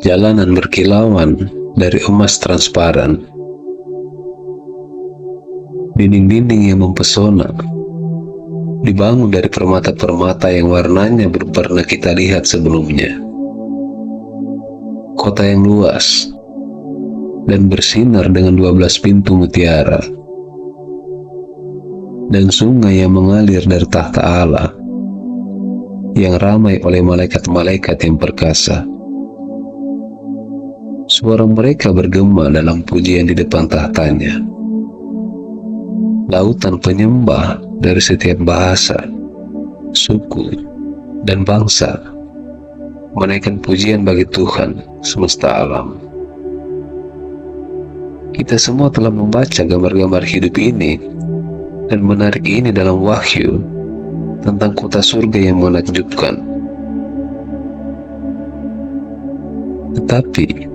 jalanan berkilauan dari emas transparan, dinding-dinding yang mempesona, dibangun dari permata-permata yang warnanya belum pernah kita lihat sebelumnya. Kota yang luas dan bersinar dengan 12 pintu mutiara, dan sungai yang mengalir dari tahta Allah, yang ramai oleh malaikat-malaikat yang perkasa. Suara mereka bergema dalam pujian di depan tahtanya. Lautan penyembah dari setiap bahasa, suku, dan bangsa menaikkan pujian bagi Tuhan semesta alam. Kita semua telah membaca gambar-gambar hidup ini dan menarik ini dalam wahyu tentang kota surga yang menakjubkan. Tetapi,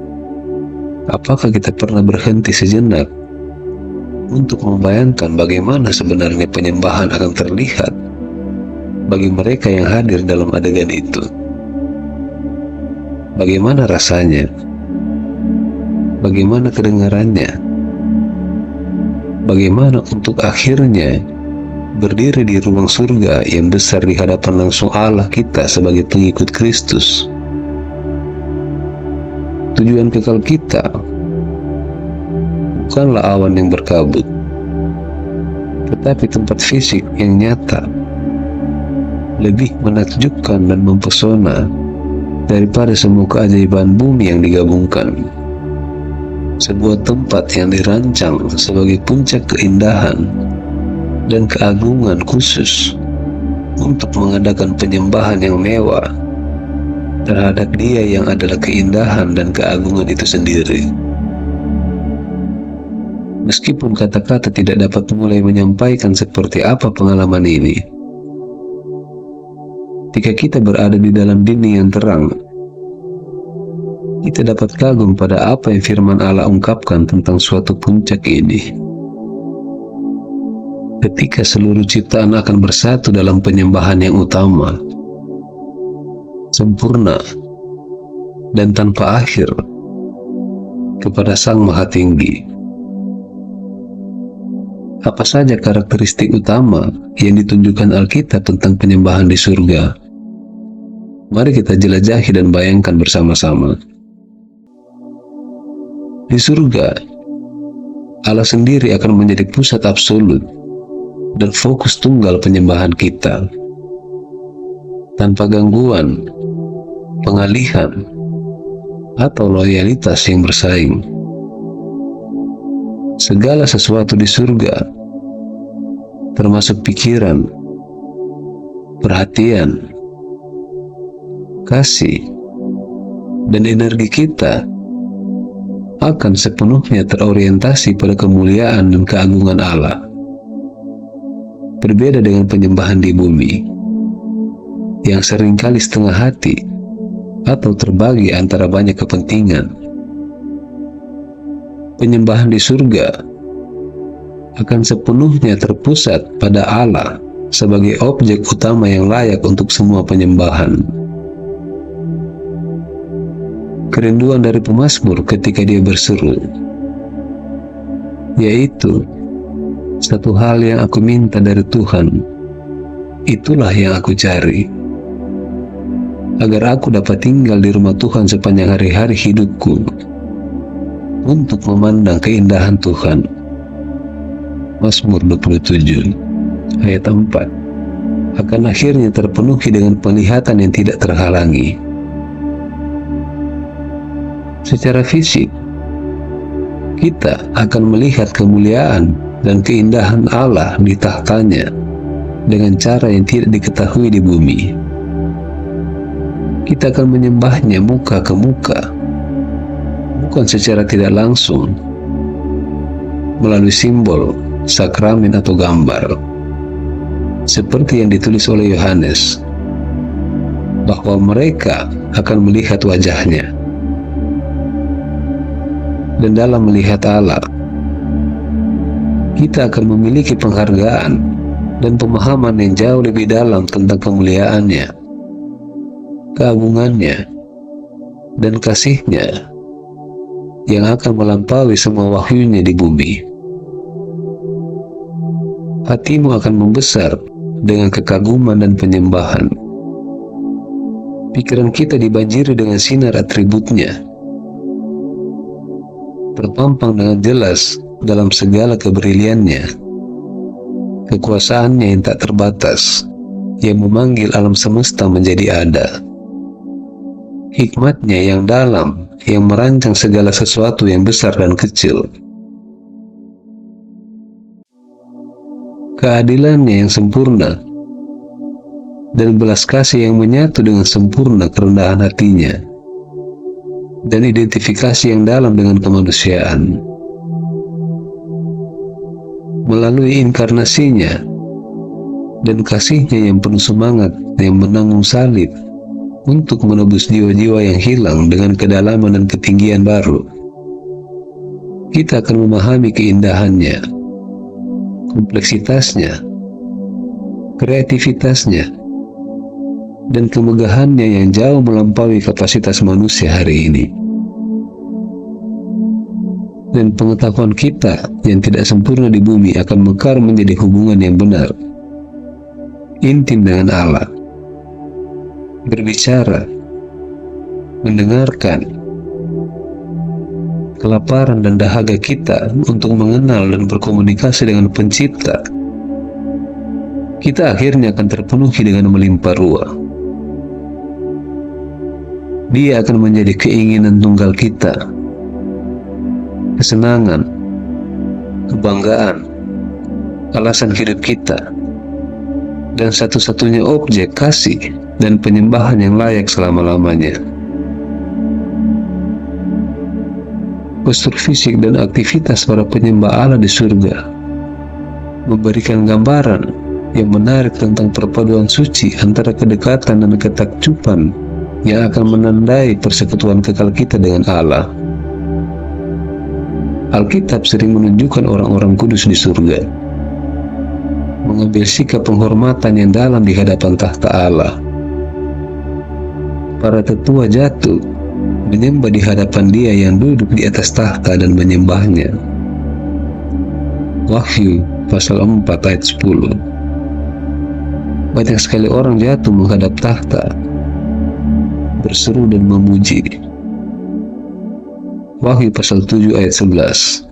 apakah kita pernah berhenti sejenak untuk membayangkan bagaimana sebenarnya penyembahan akan terlihat bagi mereka yang hadir dalam adegan itu? Bagaimana rasanya? Bagaimana kedengarannya? Bagaimana untuk akhirnya berdiri di ruang surga yang besar di hadapan langsung Allah kita sebagai pengikut Kristus? Tujuan kekal kita bukanlah awan yang berkabut, tetapi tempat fisik yang nyata, lebih menakjubkan dan mempesona daripada semua keajaiban bumi yang digabungkan. Sebuah tempat yang dirancang sebagai puncak keindahan dan keagungan khusus untuk mengadakan penyembahan yang mewah terhadap Dia yang adalah keindahan dan keagungan itu sendiri. Meskipun kata-kata tidak dapat mulai menyampaikan seperti apa pengalaman ini, ketika kita berada di dalam dinding yang terang, kita dapat kagum pada apa yang firman Allah ungkapkan tentang suatu puncak ini. Ketika seluruh ciptaan akan bersatu dalam penyembahan yang utama, sempurna, dan tanpa akhir kepada Sang Maha Tinggi. Apa saja karakteristik utama yang ditunjukkan Alkitab tentang penyembahan di surga? Mari kita jelajahi dan bayangkan bersama-sama. Di surga, Allah sendiri akan menjadi pusat absolut dan fokus tunggal penyembahan kita, tanpa gangguan, pengalihan, atau loyalitas yang bersaing. Segala sesuatu di surga, termasuk pikiran, perhatian, kasih, dan energi kita, akan sepenuhnya terorientasi pada kemuliaan dan keagungan Allah. Berbeda dengan penyembahan di bumi, yang seringkali setengah hati atau terbagi antara banyak kepentingan. Penyembahan di surga akan sepenuhnya terpusat pada Allah sebagai objek utama yang layak untuk semua penyembahan. Kerinduan dari pemazmur ketika dia berseru, yaitu, satu hal yang aku minta dari Tuhan, itulah yang aku cari, agar aku dapat tinggal di rumah Tuhan sepanjang hari-hari hidupku, untuk memandang keindahan Tuhan. Mazmur 27 ayat 4 akan akhirnya terpenuhi dengan penglihatan yang tidak terhalangi. Secara fisik, kita akan melihat kemuliaan dan keindahan Allah di tahtanya dengan cara yang tidak diketahui di bumi. Kita akan menyembahnya muka ke muka, bukan secara tidak langsung, melalui simbol, sakramen atau gambar, seperti yang ditulis oleh Yohanes, bahwa mereka akan melihat wajahnya. Dan dalam melihat Allah, kita akan memiliki penghargaan dan pemahaman yang jauh lebih dalam tentang kemuliaannya, keagungannya, dan kasih-Nya yang akan melampaui semua wahyu-Nya di bumi. Hatimu akan membesar dengan kekaguman dan penyembahan. Pikiran kita dibanjiri dengan sinar atribut-Nya, terpampang dengan jelas dalam segala kebrilian-Nya, kekuasaan-Nya yang tak terbatas, yang memanggil alam semesta menjadi ada, hikmat-Nya yang dalam, yang merancang segala sesuatu yang besar dan kecil, keadilan-Nya yang sempurna, dan belas kasih yang menyatu dengan sempurna kerendahan hati-Nya, dan identifikasi yang dalam dengan kemanusiaan. Melalui inkarnasi-Nya dan kasih-Nya yang penuh semangat, yang menanggung salib untuk menebus jiwa-jiwa yang hilang dengan kedalaman dan ketinggian baru, kita akan memahami keindahan-Nya, kompleksitasnya, kreativitasnya, dan kemegahannya yang jauh melampaui kapasitas manusia hari ini. Dan pengetahuan kita yang tidak sempurna di bumi akan mekar menjadi hubungan yang benar, intim dengan Allah, berbicara, mendengarkan, kelaparan dan dahaga kita untuk mengenal dan berkomunikasi dengan Pencipta, kita akhirnya akan terpenuhi dengan melimpah ruah. Dia akan menjadi keinginan tunggal kita, kesenangan, kebanggaan, alasan hidup kita, dan satu-satunya objek kasih dan penyembahan yang layak selama-lamanya. Postur fisik dan aktivitas para penyembah Allah di surga memberikan gambaran yang menarik tentang perpaduan suci antara kedekatan dan ketakjuban yang akan menandai persekutuan kekal kita dengan Allah. Alkitab sering menunjukkan orang-orang kudus di surga mengambil sikap penghormatan yang dalam di hadapan tahta Allah. Para tetua jatuh menyembah di hadapan Dia yang duduk di atas tahta dan menyembahnya. Wahyu pasal 4 ayat 10. Banyak sekali orang jatuh menghadap tahta, berseru dan memuji. Wahyu pasal 7 ayat 11.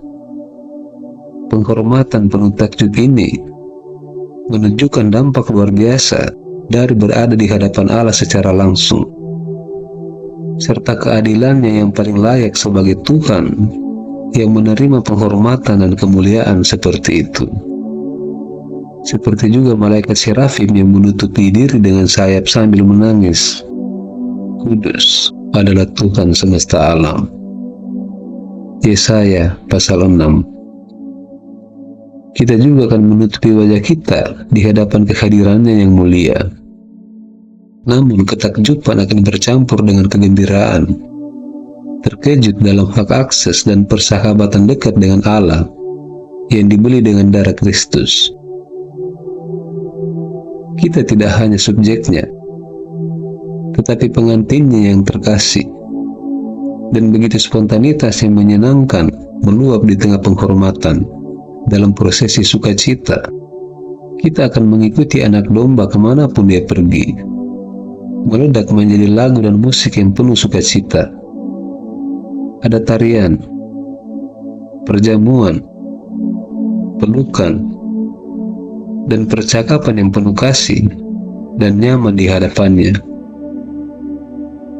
Penghormatan penuh takjub ini menunjukkan dampak luar biasa dari berada di hadapan Allah secara langsung, serta keadilannya yang paling layak sebagai Tuhan yang menerima penghormatan dan kemuliaan seperti itu. Seperti juga malaikat serafim yang menutupi diri dengan sayap sambil menangis, "Kudus adalah Tuhan semesta alam." Yesaya pasal 6. Kita juga akan menutupi wajah kita di hadapan kehadirannya yang mulia. Namun ketakjuban akan bercampur dengan kegembiraan, terkejut dalam hak akses dan persahabatan dekat dengan Allah yang dibeli dengan darah Kristus. Kita tidak hanya subjeknya, tetapi pengantinnya yang terkasih. Dan begitu spontanitas yang menyenangkan meluap di tengah penghormatan dalam prosesi sukacita, kita akan mengikuti anak domba kemanapun dia pergi, meledak menjadi lagu dan musik yang penuh sukacita. Ada tarian, perjamuan, pelukan, dan percakapan yang penuh kasih dan nyaman di hadapannya.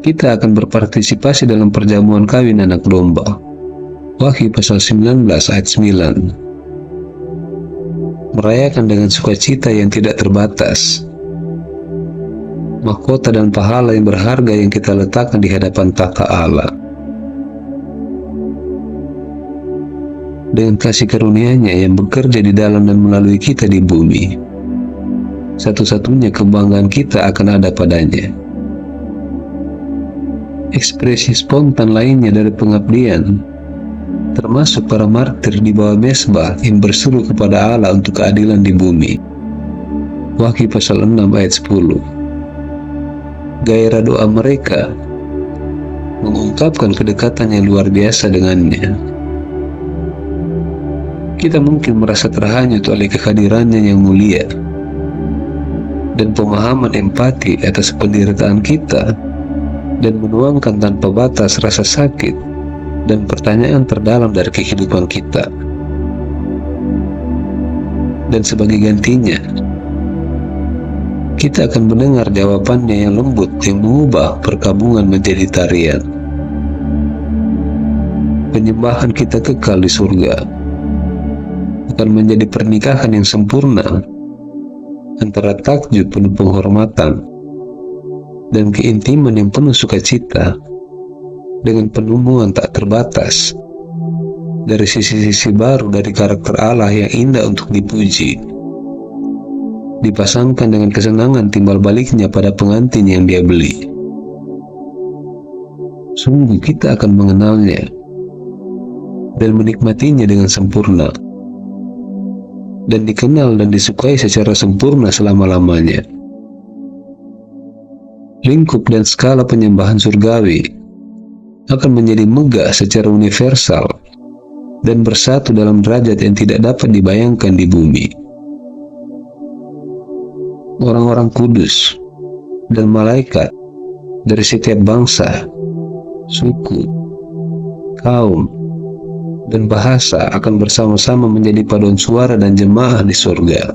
Kita akan berpartisipasi dalam perjamuan kawin anak domba. Wahyu pasal 19 ayat 9. Merayakan dengan sukacita yang tidak terbatas. Mahkota dan pahala yang berharga yang kita letakkan di hadapan tahta Allah. Dengan kasih karunia-Nya yang bekerja di dalam dan melalui kita di bumi, satu-satunya kebanggaan kita akan ada padanya. Ekspresi spontan lainnya dari pengabdian, termasuk para martir di bawah mesbah yang berseru kepada Allah untuk keadilan di bumi. Wahyu pasal 6 ayat 10. Gairah doa mereka mengungkapkan kedekatan yang luar biasa dengannya. Kita mungkin merasa terhanyut oleh kehadirannya yang mulia, dan pemahaman empati atas penderitaan kita, dan menuangkan tanpa batas rasa sakit dan pertanyaan terdalam dari kehidupan kita. Dan sebagai gantinya, kita akan mendengar jawabannya yang lembut yang mengubah perkabungan menjadi tarian. Penyembahan kita kekal di surga akan menjadi pernikahan yang sempurna antara takjub penuh penghormatan dan keintiman yang penuh sukacita, dengan penumbuhan tak terbatas dari sisi-sisi baru dari karakter Allah yang indah untuk dipuji, dipasangkan dengan kesenangan timbal baliknya pada pengantin yang dia beli. Sungguh kita akan mengenalnya dan menikmatinya dengan sempurna, dan dikenal dan disukai secara sempurna selama-lamanya. Lingkup dan skala penyembahan surgawi akan menjadi megah secara universal dan bersatu dalam derajat yang tidak dapat dibayangkan di bumi. Orang-orang kudus dan malaikat dari setiap bangsa, suku, kaum, dan bahasa akan bersama-sama menjadi paduan suara dan jemaah di surga.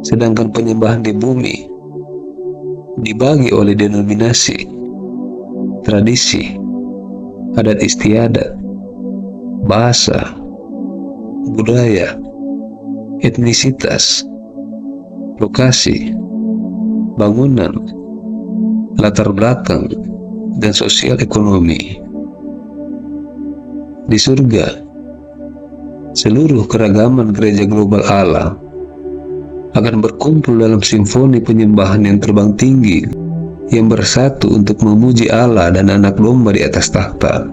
Sedangkan penyembahan di bumi dibagi oleh denominasi, tradisi, adat istiadat, bahasa, budaya, etnisitas, lokasi, bangunan, latar belakang, dan sosial ekonomi. Di surga, seluruh keragaman gereja global Allah akan berkumpul dalam simfoni penyembahan yang terbang tinggi, yang bersatu untuk memuji Allah dan anak domba di atas takhta.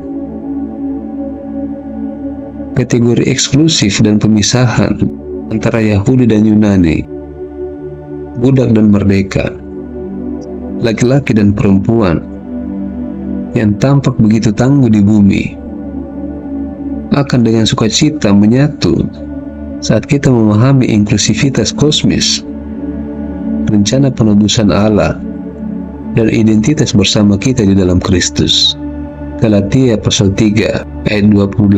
Kategori eksklusif dan pemisahan antara Yahudi dan Yunani, budak dan merdeka, laki-laki dan perempuan, yang tampak begitu tangguh di bumi, akan dengan sukacita menyatu saat kita memahami inklusivitas kosmis, rencana penebusan Allah, dan identitas bersama kita di dalam Kristus. Galatia pasal 3 ayat 28.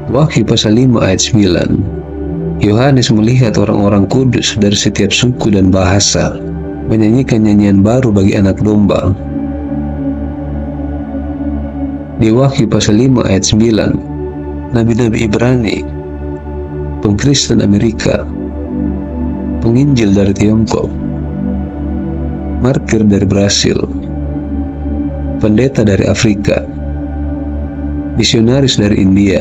Wahyu pasal 5 ayat 9. Yohanes melihat orang-orang kudus dari setiap suku dan bahasa menyanyikan nyanyian baru bagi anak domba. Di Wahyu pasal 5 ayat 9, Nabi-Nabi Ibrani, pengkristen Amerika, penginjil dari Tiongkok, martir dari Brasil, pendeta dari Afrika, misionaris dari India,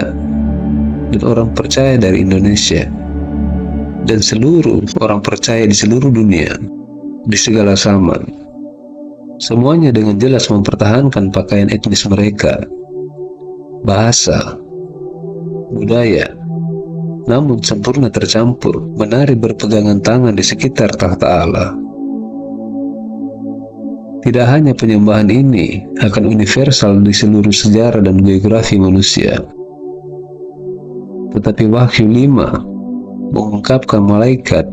dan orang percaya dari Indonesia, dan seluruh orang percaya di seluruh dunia, di segala zaman, semuanya dengan jelas mempertahankan pakaian etnis mereka, bahasa, budaya, namun sempurna tercampur, menari berpegangan tangan di sekitar takhta Allah. Tidak hanya penyembahan ini akan universal di seluruh sejarah dan geografi manusia, tetapi Wahyu 5 mengungkapkan malaikat,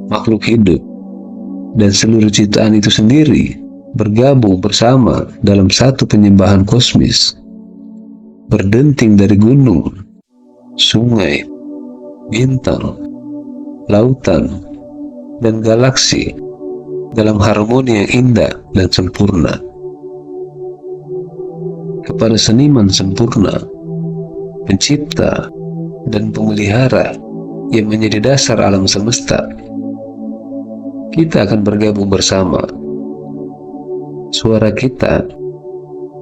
makhluk hidup, dan seluruh ciptaan itu sendiri bergabung bersama dalam satu penyembahan kosmis, berdenting dari gunung, sungai, bintang, lautan, dan galaksi dalam harmoni yang indah dan sempurna. Kepada seniman sempurna, pencipta, dan pemelihara yang menjadi dasar alam semesta, kita akan bergabung bersama. Suara kita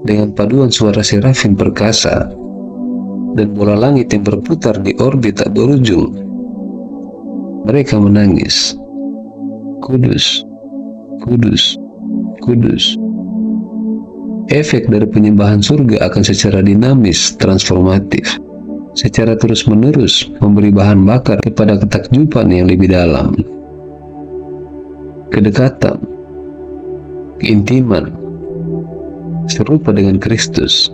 dengan paduan suara serafim perkasa dan bola langit yang berputar di orbit tak berujung. Mereka menangis, "Kudus, kudus, kudus." Efek dari penyembahan surga akan secara dinamis, transformatif, secara terus-menerus memberi bahan bakar kepada ketakjuban yang lebih dalam. Kedekatan keintiman, serupa dengan Kristus,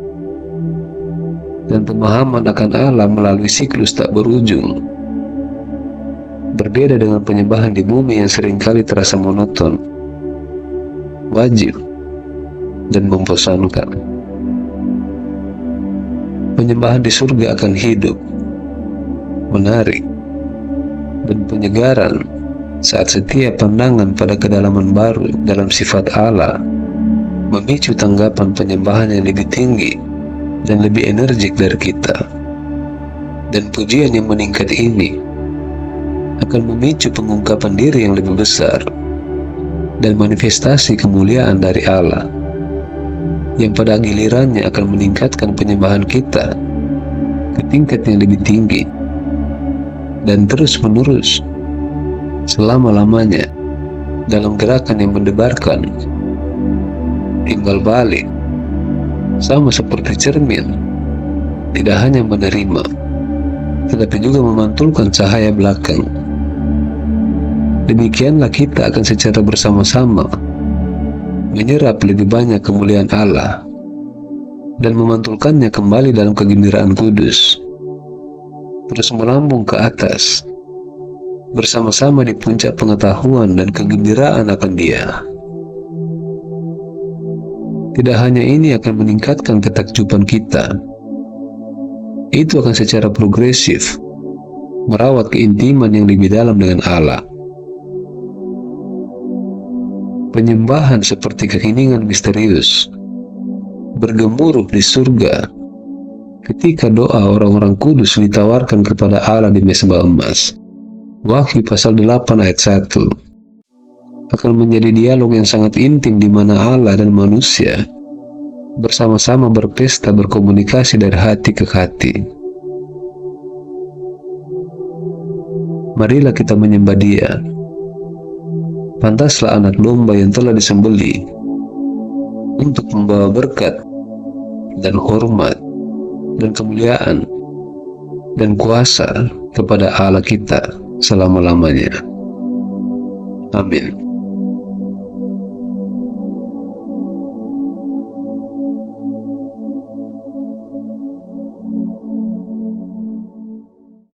dan pemahaman akan Allah melalui siklus tak berujung. Berbeda dengan penyembahan di bumi yang seringkali terasa monoton, wajib, dan membosankan. Penyembahan di surga akan hidup, menarik, dan penyegaran saat setiap pandangan pada kedalaman baru dalam sifat Allah memicu tanggapan penyembahan yang lebih tinggi dan lebih energik dari kita. Dan pujian yang meningkat ini akan memicu pengungkapan diri yang lebih besar dan manifestasi kemuliaan dari Allah, yang pada gilirannya akan meningkatkan penyembahan kita ke tingkat yang lebih tinggi dan terus-menerus selama-lamanya dalam gerakan yang mendebarkan timbal balik, sama seperti cermin, tidak hanya menerima tetapi juga memantulkan cahaya belakang. Demikianlah kita akan secara bersama-sama menyerap lebih banyak kemuliaan Allah dan memantulkannya kembali dalam kegembiraan kudus, terus melambung ke atas bersama-sama di puncak pengetahuan dan kegembiraan akan Dia. Tidak hanya ini akan meningkatkan ketakjuban kita, itu akan secara progresif merawat keintiman yang lebih dalam dengan Allah. Penyembahan seperti keheningan misterius bergemuruh di surga ketika doa orang-orang kudus ditawarkan kepada Allah di mezbah emas. Wahyu pasal 8 ayat 1 akan menjadi dialog yang sangat intim di mana Allah dan manusia bersama-sama berpesta berkomunikasi dari hati ke hati. Marilah kita menyembah Dia. Pantaslah anak domba yang telah disembelih untuk membawa berkat dan hormat dan kemuliaan dan kuasa kepada Allah kita selama-lamanya. Amin.